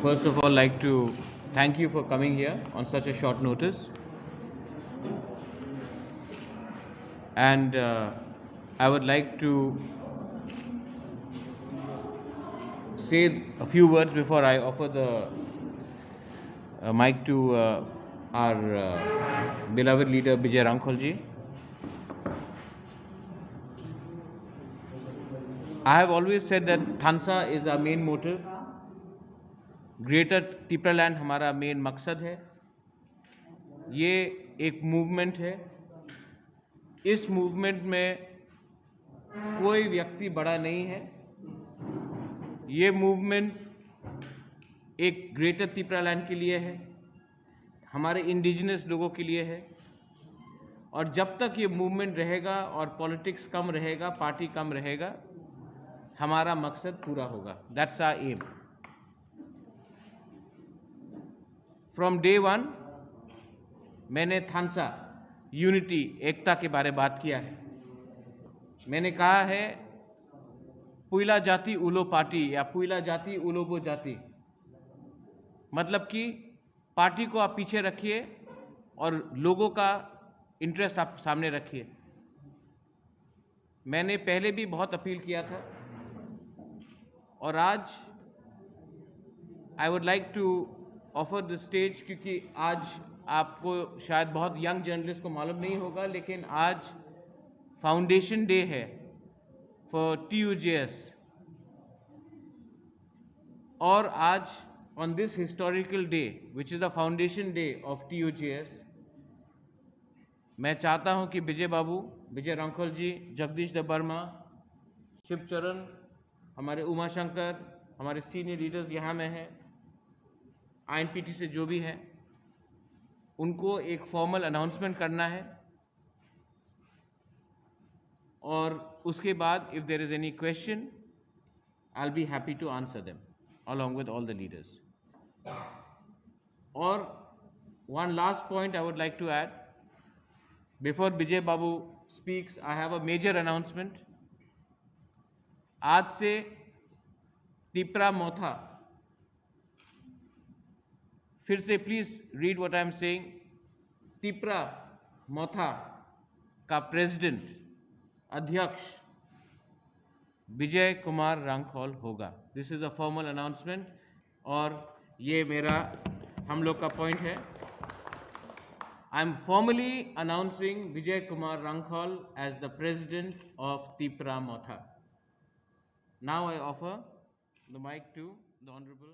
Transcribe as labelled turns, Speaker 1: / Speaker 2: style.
Speaker 1: first of all like to thank you for coming here on such a short notice. And I would like to say a few words before I offer the mic to our beloved leader Bijay Rankholji. I have always said that Thansa is our main motive. Greater Tipraland हमारा main मकसद है. ये एक movement है. इस movement में कोई व्यक्ति बड़ा नहीं है. ये मूवमेंट एक ग्रेटर टिपरालैंड के लिए है, हमारे इंडिजिनस लोगों के लिए है. और जब तक ये मूवमेंट रहेगा और पॉलिटिक्स कम रहेगा, पार्टी कम रहेगा, हमारा मकसद पूरा होगा. That's our aim. From day one मैंने थानसा यूनिटी, एकता के बारे में बात किया है. मैंने कहा है पुइला जाति उलो पार्टी या पुइला जाति उलोबो जाति, मतलब कि पार्टी को आप पीछे रखिए और लोगों का इंटरेस्ट आप सामने रखिए. मैंने पहले भी बहुत अपील किया था और आज I would like to offer the stage, क्योंकि आज आपको शायद बहुत यंग जर्नलिस्ट को मालूम नहीं होगा, लेकिन आज फाउंडेशन डे है फॉर TUJS. और आज on this historical day which is the foundation day of TUJS, मैं चाहता हूं कि विजय बाबू, विजय रांखल जी, जगदीश वर्मा, शिवचरण, हमारे उमाशंकर, हमारे सीनियर लीडर्स यहाँ में हैं, INPT से जो भी हैं, उनको एक फॉर्मल अनाउंसमेंट करना है. और उसके बाद if there is any question I will be happy to answer them along with all the leaders. और one last point I would like to add before Bijay Babu speaks. I have a major announcement. आज से तिपरा मोथा, फिर से please read what I am saying, Tipra Motha का president, अध्यक्ष विजय कुमार रांखौल होगा. This is a formal announcement और ये मेरा, हम लोग का पॉइंट है. I am formally announcing Vijay Kumar Hrangkhawl as the president of Tipra Motha. Now I offer the mic to the honourable